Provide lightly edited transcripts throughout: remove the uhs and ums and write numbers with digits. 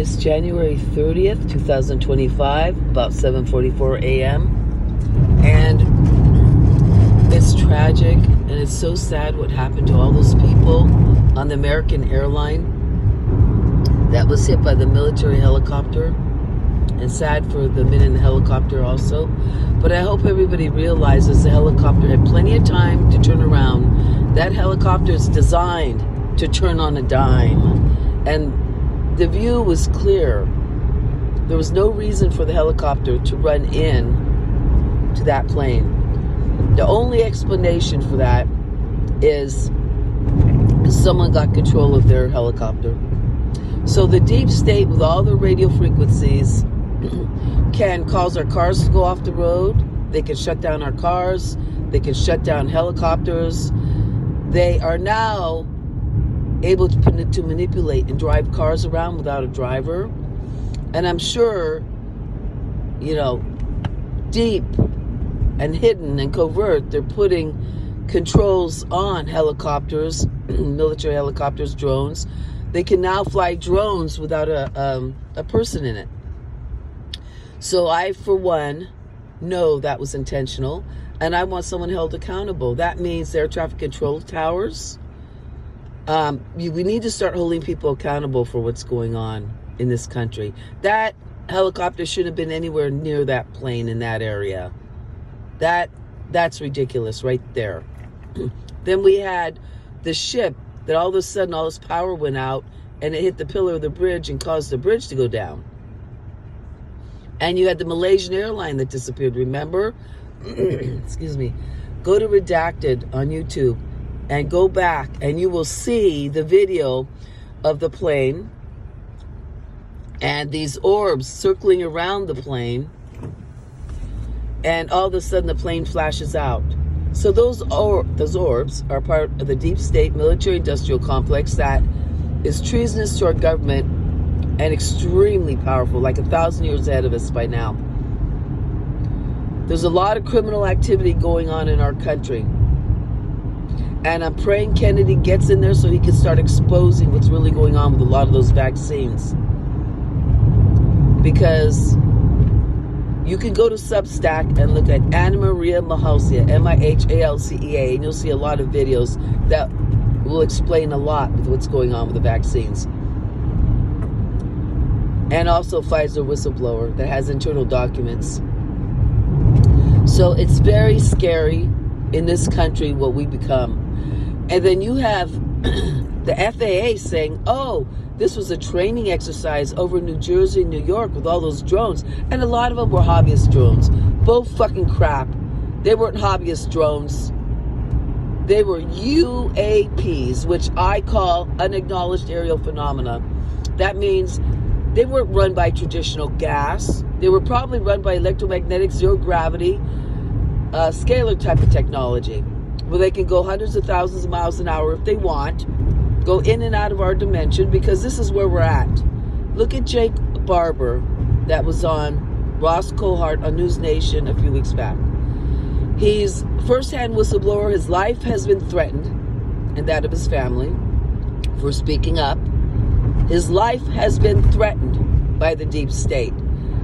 is January 30th, 2025, about 7:44 a.m. And it's tragic and it's so sad what happened to all those people on the American airline that was hit by the military helicopter. And sad for the men in the helicopter also. But I hope everybody realizes the helicopter had plenty of time to turn around. That helicopter is designed to turn on a dime. And the view was clear. There was no reason for the helicopter to run in to that plane. The only explanation for that is someone got control of their helicopter. So the deep state, with all their radio frequencies, can cause our cars to go off the road. They can shut down our cars. They can shut down helicopters. They are now able to manipulate and drive cars around without a driver. And I'm sure, deep and hidden and covert, they're putting controls on helicopters, military helicopters, drones. They can now fly drones without a person in it. So I, for one, know that was intentional, and I want someone held accountable. That means air traffic control towers. We need to start holding people accountable for what's going on in this country. That helicopter shouldn't have been anywhere near that plane in that area. That's ridiculous right there. Then we had the ship that all of a sudden all this power went out and it hit the pillar of the bridge and caused the bridge to go down. And you had the Malaysian airline that disappeared, remember? Excuse me. Go to Redacted on YouTube and go back and you will see the video of the plane and these orbs circling around the plane, and all of a sudden the plane flashes out. So those orbs are part of the deep state military industrial complex that is treasonous to our government and extremely powerful, like 1,000 years ahead of us by now. There's a lot of criminal activity going on in our country. And I'm praying Kennedy gets in there so he can start exposing what's really going on with a lot of those vaccines. Because you can go to Substack and look at Anna Maria Mahalcea, Mihalcea, and you'll see a lot of videos that will explain a lot with what's going on with the vaccines. And also Pfizer whistleblower that has internal documents. So it's very scary in this country what we become. And then you have the FAA saying, oh, this was a training exercise over in New Jersey and New York with all those drones. And a lot of them were hobbyist drones. Bull fucking crap. They weren't hobbyist drones. They were UAPs, which I call unacknowledged aerial phenomena. That means they weren't run by traditional gas. They were probably run by electromagnetic zero gravity, scalar type of technology, where they can go hundreds of thousands of miles an hour if they want, go in and out of our dimension, because this is where we're at. Look at Jake Barber that was on Ross Cohart on News Nation a few weeks back. He's first-hand whistleblower. His life has been threatened, and that of his family, for speaking up. His life has been threatened by the deep state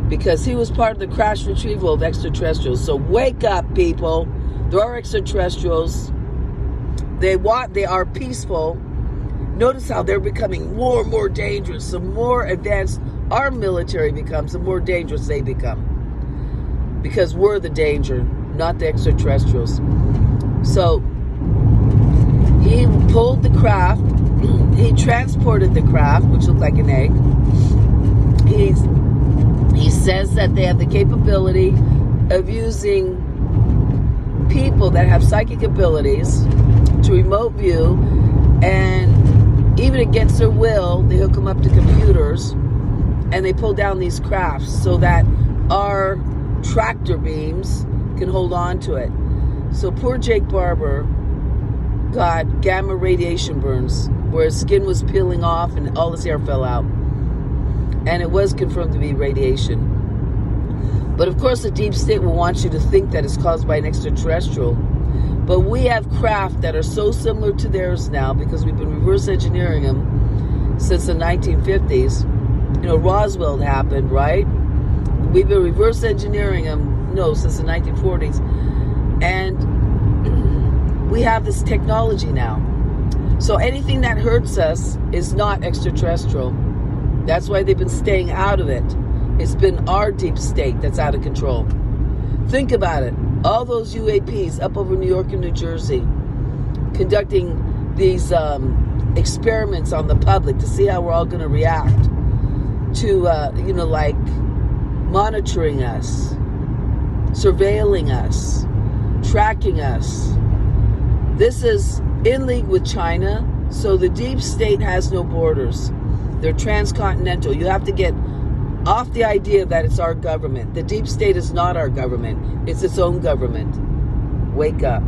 because he was part of the crash retrieval of extraterrestrials. So wake up, people. There are extraterrestrials. They are peaceful. Notice how they're becoming more and more dangerous. The more advanced our military becomes, the more dangerous they become. Because we're the danger, not the extraterrestrials. So he pulled the craft. He transported the craft, which looked like an egg. He says that they have the capability of using people that have psychic abilities to remote view, and even against their will, they hook them up to computers and they pull down these crafts so that our tractor beams can hold on to it. So poor Jake Barber got gamma radiation burns where his skin was peeling off and all his hair fell out. And it was confirmed to be radiation. But of course the deep state will want you to think that it's caused by an extraterrestrial. But we have craft that are so similar to theirs now because we've been reverse engineering them since the 1950s. Roswell happened, right? We've been reverse engineering them, since the 1940s. And we have this technology now. So anything that hurts us is not extraterrestrial. That's why they've been staying out of it. It's been our deep state that's out of control. Think about it. All those UAPs up over New York and New Jersey conducting these experiments on the public to see how we're all going to react to, like monitoring us, surveilling us, tracking us. This is in league with China, so the deep state has no borders. They're transcontinental. You have to get off the idea that it's our government. The deep state is not our government. It's its own government. Wake up.